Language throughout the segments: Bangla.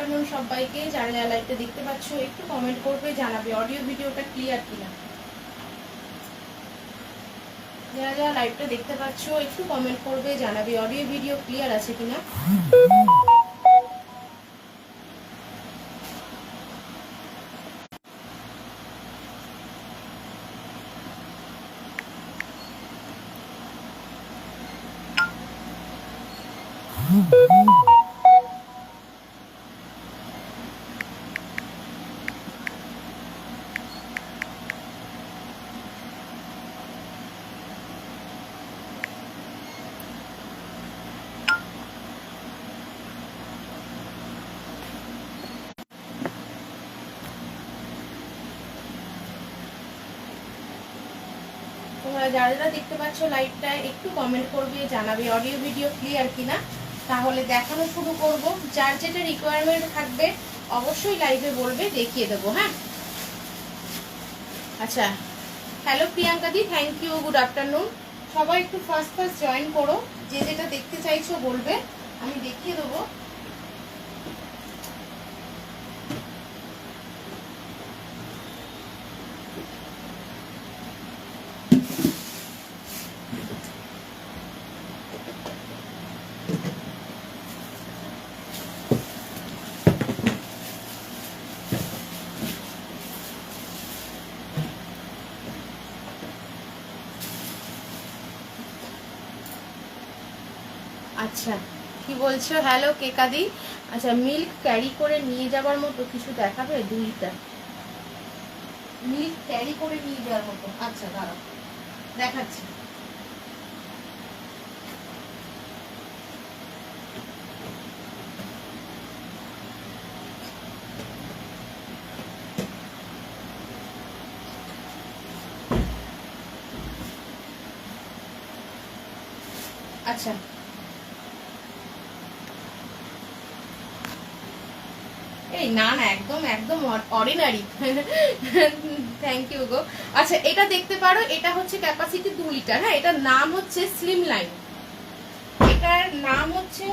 আফটারনুন সবাইকে। যারা যারা লাইভটা দেখতে পাচ্ছ একটু কমেন্ট করবে, জানাবে অডিও ভিডিওটা ক্লিয়ার কিনা। যারা যারা লাইভটা দেখতে পাচ্ছ একটু কমেন্ট করবে, জানাবে অডিও ভিডিও ক্লিয়ার আছে কিনা। তোমরা যারা যারা দেখতে পাচ্ছ লাইভটা একটু কমেন্ট করবে, জানাবে অডিও ভিডিও ক্লিয়ার কিনা, তাহলে দেখানো শুরু করব। যার যেটা রিকোয়ারমেন্ট থাকবে অবশ্যই লাইভে বলবে, দেখিয়ে দেবো। হ্যাঁ, আচ্ছা, hello Priyanka di, thank you, good afternoon. সবাই একটু ফার্স্ট ফার্স্ট জয়েন করো, যে যেটা দেখতে চাইছো বলবে, আমি দেখিয়ে দেবো। আচ্ছা, কি বলছো? হ্যালো কেকাদি। আচ্ছা, মিল্ক ক্যারি করে নিয়ে যাবার মতো কিছু দেখাবে? 2 লিটার মিল্ক ক্যারি করে নিয়ে যাওয়ার মতো। আচ্ছা দাঁড়াও, দেখাচ্ছি। আচ্ছা, এই না না, একদম একদম অর্ডিনারি। Thank you go. আচ্ছা, এটা দেখতে পারো, এটা হচ্ছে ক্যাপাসিটি 2 লিটার। হ্যাঁ, এটার নাম হচ্ছে স্লিম লাইন। এটার নাম হচ্ছে,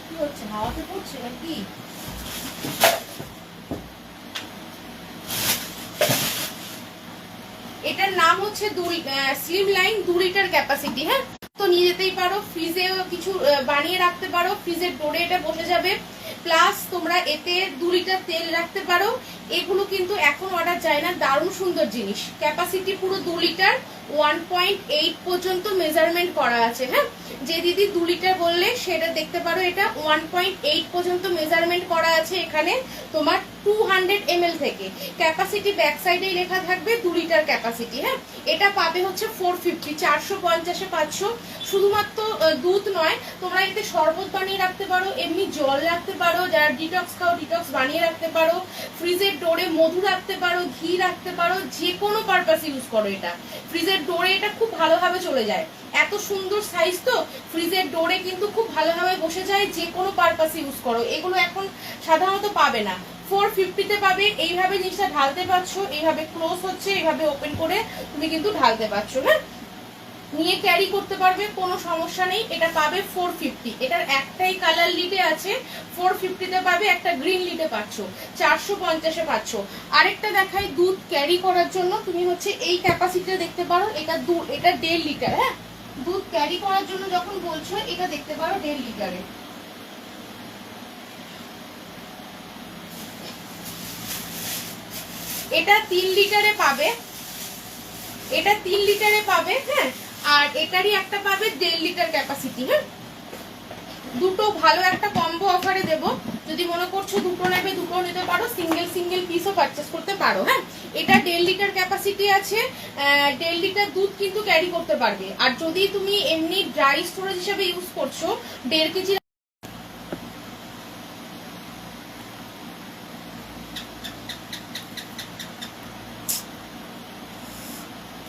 কি হচ্ছে, হাওয়াতে পড়ছে নাকি? এটার নাম হচ্ছে স্লিম লাইন 2 লিটার ক্যাপাসিটি। হ্যাঁ, তো নিয়ে যেতেই পারো, ফ্রিজে কিছু বানিয়ে রাখতে পারো, ফ্রিজের ডোরে এটা বসে যাবে। প্লাস তোমরা এতে 2 লিটার তেল রাখতে পারো। এগুলো কিন্তু এখন অর্ডার যায় না, দারুণ সুন্দর জিনিস। ক্যাপাসিটি পুরো 2 লিটার, 1.8 পর্যন্ত মেজারমেন্ট করা আছে। হ্যাঁ, যে দিদি 2 লিটার বললে সেটা দেখতে পারো, এটা 1.8 পর্যন্ত মেজারমেন্ট করা আছে এখানে তোমার 200 ml থেকে। ক্যাপাসিটি ব্যাক সাইডেই লেখা থাকবে 2 লিটার ক্যাপাসিটি। হ্যাঁ, এটা পাবে হচ্ছে 450, 450-এ 500। শুধুমাত্র দুধ নয়, তোমরা এতে শরবত বানিয়ে রাখতে পারো, এমনি জল রাখতে পারো, যারা ডিটক্স খাও ডিটক্স বানিয়ে রাখতে পারো, ফ্রিজের ডোরে মধু রাখতে পারো, ঘি রাখতে পারো, যে কোনো পারপাস ইউজ করো। এটা ফ্রিজের ডোরে এটা খুব ভালোভাবে চলে যায়। এত সুন্দর সাইজ তো ফ্রিজের ডোরে কিন্তু খুব ভালোভাবে বসে যায়, যে কোনো পারপাস ইউজ করো। এগুলো এখন সাধারণত পাবে না, 450-তে পাবে। এইভাবে জিনিসটা ঢালতে পারছো, এইভাবে ক্লোজ হচ্ছে, এইভাবে ওপেন করে তুমি কিন্তু ঢালতে পারছো। হ্যাঁ, নিয়ে ক্যারি করতে পারবে, কোনো সমস্যা নেই। এটা পাবে 450। এটার একটাই কালার লিডে আছে, 450-তে পাবে। একটা গ্রিন লিডে পাচ্ছ, 450-এ পাচ্ছ। আরেকটা দেখাই দুধ ক্যারি করার জন্য, তুমি হচ্ছে এই ক্যাপাসিটিটা দেখতে পারো। এটা 1.5 লিটার। হ্যাঁ, দুধ ক্যারি করার জন্য যখন বলছো, এটা দেখতে পারো 1.5 লিটারে। এটা 3 লিটারে পাবে, এটা 3 লিটারে পাবে। হ্যাঁ, আর এটারই একটা পাবে 1.5 লিটার ক্যাপাসিটি। হ্যাঁ, দুটো ভালো একটা কম্বো অফারে দেব। যদি মনে করছো দুটো নেবে, দুটো নিতে পারো, সিঙ্গেল সিঙ্গেল পিসও পারচেস করতে পারো। হ্যাঁ, এটা 1.5 লিটার ক্যাপাসিটি আছে, 1.5 লিটার দুধ কিন্তু ক্যারি করতে পারবে। আর যদি তুমি এমনি ড্রাই স্টোরেজ হিসেবে ইউজ করছো, 1.5 কেজি।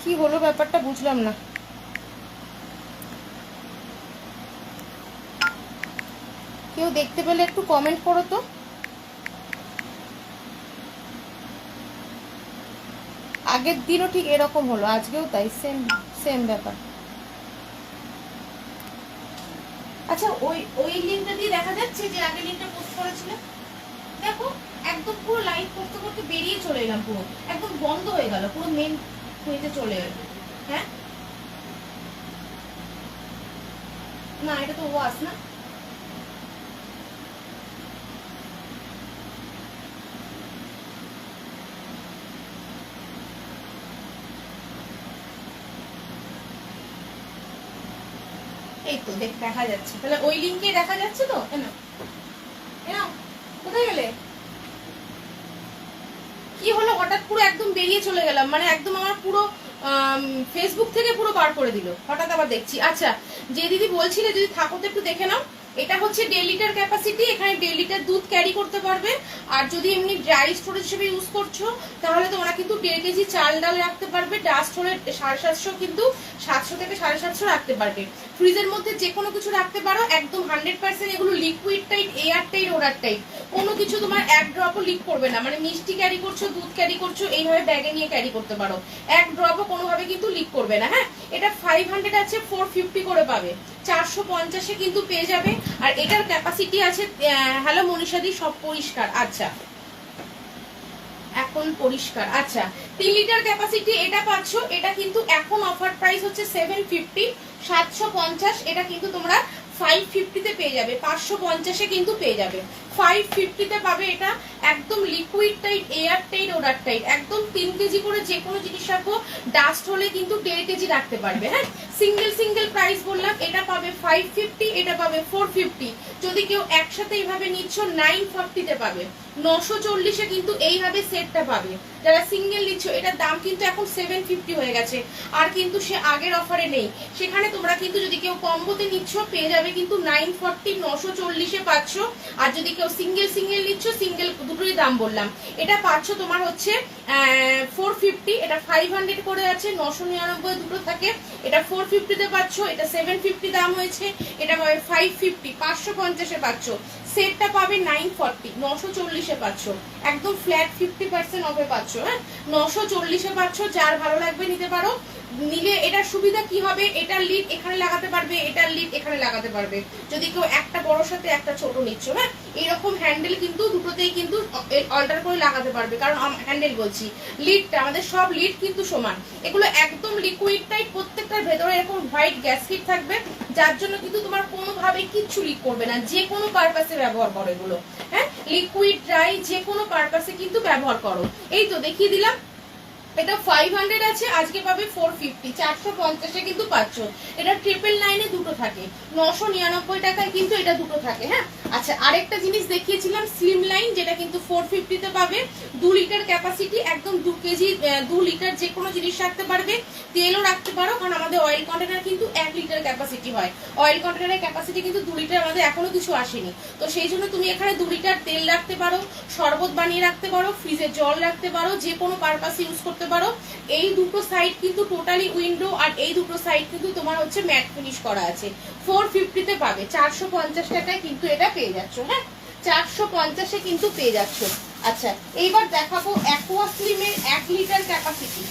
কি হলো ব্যাপারটা বুঝলাম না। কেউ দেখতে পেলে একটু কমেন্ট করো তো। আগের দিনও ঠিক এরকম হলো, আজকেও তাই, সেম সেম ব্যাপার। আচ্ছা ওই লিঙ্কটা দিয়ে দেখা যাচ্ছে যে আগে লিঙ্কটা পোস্ট করেছিল, দেখো একদম পুরো লাইভ করতে করতে বেরিয়ে চলে এলাম, পুরো একদম বন্ধ হয়ে গেল, পুরো মেন হইতে চলে গেল। হ্যাঁ না এটা তো ওয়াস না, এই তো দেখা যাচ্ছে, তাহলে ওই লিঙ্কে দেখা যাচ্ছে তো। কোথায় গেলে, কি হলো হঠাৎ পুরো একদম বেরিয়ে চলে গেলাম, মানে একদম আমার পুরো ফেসবুক থেকে পুরো বার করে দিল হঠাৎ, আবার দেখছি। আচ্ছা যে দিদি বলছিলে যদি থাকো তো একটু দেখে নাও, এটা হচ্ছে 1.5 লিটার ক্যাপাসিটি, এখানে 1.5 লিটার দুধ ক্যারি করতে পারবে। আর যদি এমনি ড্রাই স্টোরেজ হিসেবে ইউজ করছো তাহলে তোমরা কিন্তু 1.5 কেজি চাল ডাল রাখতে পারবে, ডাস্ট হলে 750 কিন্তু 700 থেকে 750 রাখতে পারবে। ফ্রিজের মধ্যে যে কোনো কিছু রাখতে পারো, একদম 100% এগুলো liquid tight, air tight, odour tight, কোনো কিছু তোমার এক ড্রপও লিক করবে না। মানে মিষ্টি ক্যারি করছো, দুধ ক্যারি করছো, এইভাবে ব্যাগে নিয়ে ক্যারি করতে পারো, এক ড্রপও কোনোভাবে কিন্তু লিক করবে না। হ্যাঁ এটা 500 আছে, 450 করে পাবে, 450-এ কিন্তু পেয়ে যাবে। আর এটার ক্যাপাসিটি আছে, হ্যালো মনীষাদি সব পরিষ্কার, আচ্ছা এখন পরিষ্কার। আচ্ছা 3 লিটার ক্যাপাসিটি এটা পাচ্ছ, এটা কিন্তু এখন অফার প্রাইস হচ্ছে 750, 750, এটা কিন্তু তোমরা 550-তে পেয়ে যাবে, 550-এ কিন্তু পেয়ে যাবে, 550-তে পাবে। এটা একদম liquid tight, air tight, odour tight, একদম 3 কেজি করে যে কোনো জিনিস রাখো, ডাস্ট হলে কিন্তু 1.5 কেজি রাখতে পারবে। হ্যাঁ সিঙ্গেল প্রাইস বললাম, এটা পাবে 550, এটা পাবে 450। যদি কেউ একসাথে এইভাবে নিচ্ছ 940-তে পাবে, 940-এ কিন্তু এইভাবে সেটটা পাবে। যারা সিঙ্গেল নিচ্ছ এটার দাম কিন্তু এখন 750 হয়ে গেছে, আর কিন্তু সে আগের অফারে নেই। সেখানে তোমরা কিন্তু যদি কেউ কম্বোতে নিচ্ছ পেয়ে যাবে কিন্তু 940, 940-এ পাচ্ছ। আর যদি কেউ সিঙ্গেল নিচ্ছ, সিঙ্গেল দুটোই দাম বললাম, এটা পাচ্ছ তোমার হচ্ছে 450, এটা 500 করে আছে, 999 দুটো থাকে, এটা 450-তে পাচ্ছ, এটা 750 দাম হয়েছে, এটা পাবে 550, 550-এ পাচ্ছ। সেটটা পাবে 940, 940-এ পাচ্ছ, একদম ফ্ল্যাট 50% অফে পাচ্ছ। হ্যাঁ 940-এ পাচ্ছ, যার ভালো লাগবে নিতে পারো। নিলে এটার সুবিধা কি হবে, এটার লিড এখানে লাগাতে পারবে, এটার লিড এখানে লাগাতে পারবে, যদি কেউ একটা বড় সাথে একটা ছোট নিচ্ছ। হ্যাঁ এইরকম হ্যান্ডেল কিন্তু দুটোতেই কিন্তু অল্টার করে লাগাতে পারবে, কারণ হ্যান্ডেল বলছি, লিডটা আমাদের সব লিড কিন্তু সমান। এগুলো একদম লিকুইড টাইপ, প্রত্যেকটার ভেতরে এরকম হোয়াইট গ্যাসকিট থাকবে, যার জন্য কিন্তু তোমার কোনোভাবে কিচ্ছু লিক করবে না, যে কোনো পারপাসে ব্যবহার করো এগুলো। হ্যাঁ লিকুইড ড্রাই যে কোনো পারপাসে কিন্তু ব্যবহার করো। এই তো দেখিয়ে দিলাম, এটা 500 আছে, আজকে পাবে 450, 450-এ কিন্তু পাচ্ছ। এটা 999-এ দুটো থাকে, 999 টাকায় কিন্তু এটা দুটো থাকে। হ্যাঁ আচ্ছা আরেকটা জিনিস দেখিয়েছিলাম স্লিম লাইন, যেটা কিন্তু 450-তে পাবে, 2 লিটার ক্যাপাসিটি, একদম 2 কেজি 2 লিটার যে কোনো জিনিস রাখতে পারবে, তেলও রাখতে পারো, কারণ আমাদের অয়েল কন্টেনার কিন্তু 1 লিটার ক্যাপাসিটি হয়, অয়েল কন্টেনারের ক্যাপাসিটি কিন্তু 2 লিটার আমাদের এখনো কিছু আসেনি। তো সেই জন্য তুমি এখানে 2 লিটার তেল রাখতে পারো, শরবত বানিয়ে রাখতে পারো, ফ্রিজে জল রাখতে পারো, যে কোনো পারপাসে ইউজ করতে পারো। এই দুটো সাইড কিন্তু টোটালি উইন্ডো, আর এই দুটো সাইড কিন্তু তোমার হচ্ছে ম্যাট ফিনিশ করা আছে। 450-তে পাবে, 450 টাকায় কিন্তু এটা পেয়ে যাচ্ছ। হ্যাঁ 450-এ কিন্তু পেয়ে যাচ্ছ। আচ্ছা এইবার দেখাবো অ্যাকোয়া স্লিমের 1 লিটার ক্যাপাসিটি,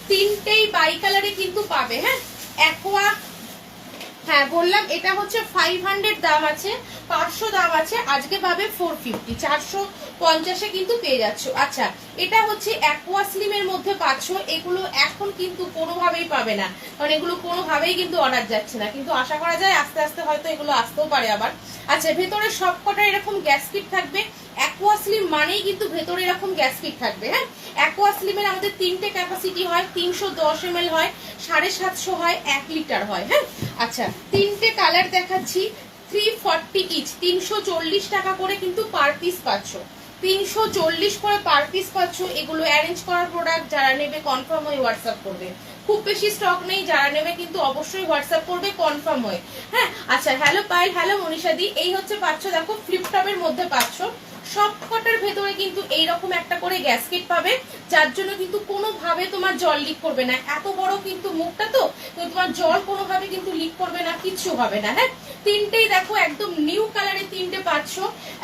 তিনটেই বাই কালারে কিন্তু পাবে। হ্যাঁ অ্যাকোয়া, হ্যাঁ বললাম এটা হচ্ছে 500 দাম আছে, 500 দাম আছে, আজকে পাবে 450, 450-এ কিন্তু পেয়ে যাচ্ছ। আচ্ছা এটা হচ্ছে অ্যাকোয়া স্লিমের মধ্যে পাচ্ছ, এগুলো এখন কিন্তু কোনোভাবেই পাবে না, কারণ এগুলো কোনোভাবেই কিন্তু অর্ডার যাচ্ছে না, কিন্তু আশা করা যায় আস্তে আস্তে হয়তো এগুলো আসতেও পারে আবার। আচ্ছা ভেতরে সবকটা এরকম গ্যাসকিট থাকবে, অ্যাকোয়া স্লিম মানেই কিন্তু ভেতরে এরকম গ্যাসকিট থাকবে। হ্যাঁ অ্যাকোয়া স্লিমের আমাদের 3টে ক্যাপাসিটি হয়, 310 ml হয়, 750 হয়, 1 লিটার হয়। হ্যাঁ আচ্ছা 3টে কালার দেখাচ্ছি, 340 ইচ, 340 টাকা করে কিন্তু পার পিস পাচ্ছ, 340 করে পার পিস পাচ্ছ। এগুলো অ্যারেঞ্জ করার প্রোডাক্ট, যারা নেবে কনফার্ম হয়ে হোয়াটসঅ্যাপ করবে, খুব বেশি স্টক নেই, যারা নেবে কিন্তু অবশ্যই হোয়াটসঅ্যাপ করবে কনফার্ম হয়ে। হ্যাঁ আচ্ছা হ্যালো পায়েল, হ্যালো মনীষাদি, এই হচ্ছে পাচ্ছ, দেখো ফ্লিপটপের মধ্যে পাচ্ছ, সব কটার ভেতরে কিন্তু এইরকম একটা করে গ্যাসকেট পাবে, যার জন্য কিন্তু কোনোভাবে তোমার জল লিক করবে না, এত বড় কিন্তু মুখটা, তো তোমার জল কোনোভাবে কিন্তু লিক করবে না, কিচ্ছু হবে না। হ্যাঁ তিনটেই দেখো একদম নিউ কালারে 3টে পাচ্ছ,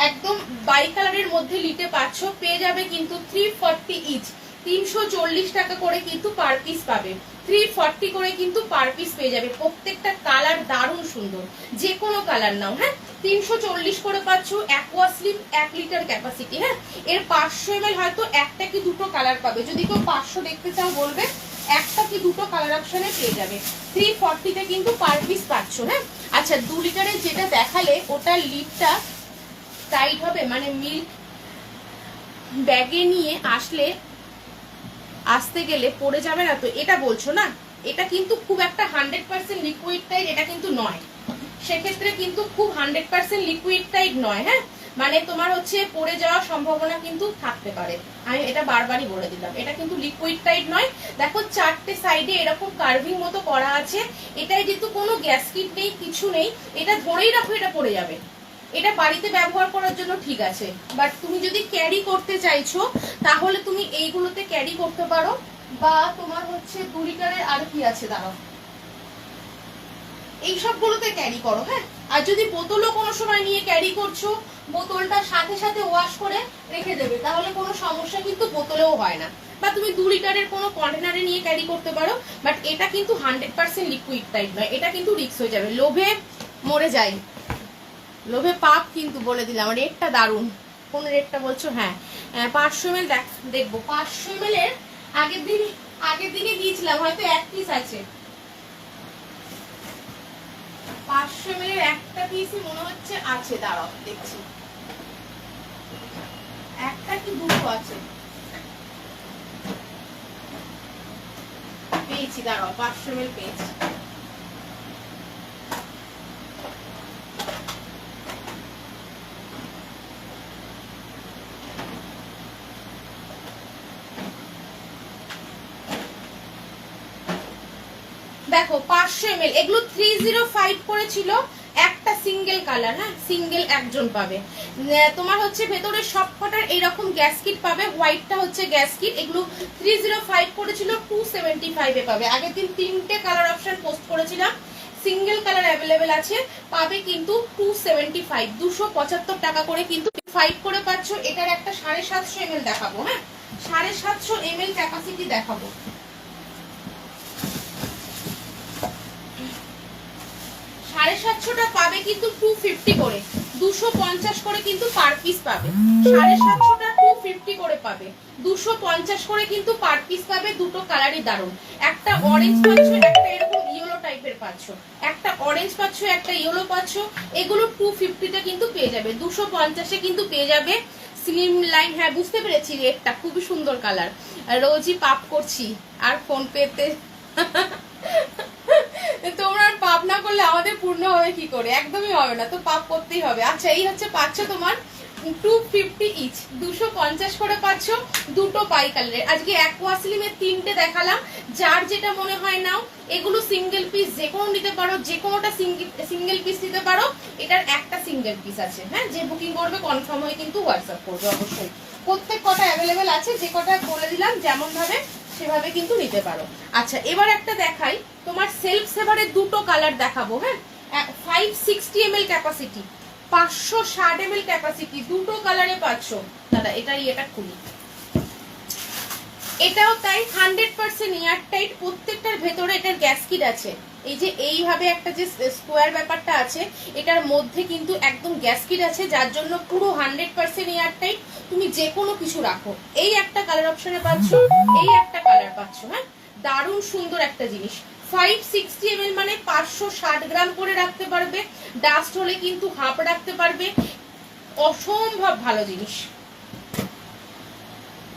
একদম বাই কালারের মধ্যে লিটে পাচ্ছ, পেয়ে যাবে কিন্তু 340 ইচ, 340 টাকা করে কিন্তু পার পিস পাবে, 340 করে কিন্তু পার পিস পেয়ে যাবে। প্রত্যেকটা কালার দারুণ সুন্দর, যে কোনো কালার নাও। হ্যাঁ, 340 করে পাচ্ছ। Aqua slim 1 litre capacity. হ্যাঁ, এর 500 ml হয়তো একটা কি দুটো কালার পাবে, যদি কেউ 500 দেখতে চাও বলবে, একটা কি দুটো কালার অপশনে পেয়ে যাবে। 340 তে কিন্তু পার পিস পাচ্ছ। হ্যাঁ, আচ্ছা 2 লিটারের যেটা দেখালে ওটার লিডটা টাইট হবে, মানে মিল্ক ব্যাগে নিয়ে আসতে গেলে পড়ে যাবে না তো, এটা বলছো না? এটা কিন্তু খুব একটা 100% লিকুইড টাইট এটা কিন্তু নয়, সেক্ষেত্রে কিন্তু খুব 100% লিকুইড টাইট নয়। হ্যাঁ, মানে তোমার হচ্ছে পড়ে যাওয়ার সম্ভাবনা কিন্তু থাকতে পারে, আমি এটা বারবারই বলে দিলাম। এটা কিন্তু লিকুইড টাইট নয়। দেখো 4টে সাইডে এরকম কার্ভিং মতো করা আছে, এটাই যেহেতু কোনো গ্যাসকিট নেই, কিছু নেই, এটা ধরেই রাখো এটা পড়ে যাবে। এটা বাড়িতে ব্যবহার করার জন্য ঠিক আছে, বাট তুমি যদি ক্যারি করতে চাইছো তাহলে তুমি এইগুলোতে ক্যারি করতে পারো, বা তোমার হচ্ছে 2 লিটারের আর কি আছে দাঁড়াও, এই সবগুলোতে ক্যারি করো। হ্যাঁ, আর যদি বোতলও কোনো সময় নিয়ে ক্যারি করছো, বোতলটা সাথে সাথে ওয়াশ করে রেখে দেবে, তাহলে কোনো সমস্যা কিন্তু বোতলেও হয় না। বা তুমি 2 লিটারের কোনো কন্টেনারে নিয়ে ক্যারি করতে পারো, বাট এটা কিন্তু 100% লিকুইড টাইপ নয়, এটা কিন্তু রিস্ক হয়ে যাবে। লোভে মরে যায়, লোভে পাপ কিন্তু বলে দিলাম। রেটটা দারুণ। কোন রেটটা বলছো? হ্যাঁ, 500 ml দেখবো। 500 ml এর আগের দিনে দিয়েছিলাম, হয়তো এক পিস আছে। 500 ml এর একটা পিসই মনে হচ্ছে আছে, দাঁড়াও দেখছি, একটা কি দুটো আছে, পেয়েছি, দাঁড়াও 500 ml পেয়েছি। দেখো 500 ml, এগুলো 305 করেছিল, একটা সিঙ্গেল কালার। হ্যাঁ, সিঙ্গেল একজন পাবে। তোমার হচ্ছে ভেতরে সবকটার এইরকম গ্যাসকিট পাবে, হোয়াইটটা হচ্ছে গ্যাসকিট। এগুলো 305 করেছিল, 275 এ পাবে। আগের দিন 3টে কালার অপশন পোস্ট করেছিলাম, সিঙ্গেল কালার অ্যাভেলেবেল আছে, পাবে কিন্তু 275, 275 টাকা করে কিন্তু 5 করে পাচ্ছ। এটার একটা 750 ml দেখাবো। হ্যাঁ, 750 ml ক্যাপাসিটি দেখাবো। 750টা পাবে কিন্তু 250 করে, 250 করে কিন্তু পার পিস পাবে। 750টা 250 করে পাবে, 250 করে কিন্তু পার পিস পাবে। দুটো কালারই দারুণ, একটা অরেঞ্জ পাচ্ছ, একটা এরকম ইয়েলো টাইপের পাচ্ছ, একটা অরেঞ্জ পাচ্ছ, একটা ইয়েলো পাচ্ছ। এগুলো 250 তে কিন্তু পেয়ে যাবে, 250 এ কিন্তু পেয়ে যাবে। স্লিম লাইন, হ্যাঁ বুঝতে পেরেছি, রেটটা খুবই সুন্দর কালার। রোজই পাপ করছি, আর ফোন পেতে তোমরা পাপ না করলে আমাদের পূর্ণ হবে কি করে? একদমই হবে না, তো পাপ করতেই হবে। আচ্ছা, এই হচ্ছে পাচ্ছ তোমার 250 ইচ, 250 করে পাচ্ছ, দুটো পাই কালারের। আজকে অ্যাকোয়া স্লিমের 3টে দেখালাম, যার যেটা মনে হয় নাও। এগুলো সিঙ্গেল পিস যে কোনো নিতে পারো, যে কোনোটা সিঙ্গেল পিস নিতে পারো। এটার একটা সিঙ্গেল পিস আছে। হ্যাঁ, যে বুকিং করবে কনফার্ম হয়ে কিন্তু হোয়াটসঅ্যাপ করবে অবশ্যই। প্রত্যেক কটা অ্যাভেলেবেল আছে, যে কটা বলে দিলাম যেমন ভাবে সেভাবে কিন্তু নিতে পারো। আচ্ছা, এবার একটা দেখাই তোমার সেলফ সেভারের দুটো কালার দেখাবো। হ্যাঁ, 560 ml ক্যাপাসিটি, 560 ml ক্যাপাসিটি, দুটো কালারে পাচ্ছ। দাদা এটা খুলি, এটাও তাই 100% এয়ার টাইট। প্রত্যেকটার ভেতরে এটার গ্যাসকিট আছে। এই যে এইভাবে একটা যে স্কোয়ার ব্যাপারটা আছে, এটার মধ্যে কিন্তু একদম গ্যাসকিট আছে, যার জন্য পুরো 100% এয়ার টাইট। তুমি যে কোনো কিছু রাখো। এই একটা কালার অপশনে পাচ্ছ, এই একটা কালার পাচ্ছ। হ্যাঁ, দারুণ সুন্দর একটা জিনিস। 560 ml মানে 560 গ্রাম করে রাখতে পারবে, ডাস্ট হলে কিন্তু হাফ রাখতে পারবে। অসম্ভব ভালো জিনিস,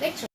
দেখছো।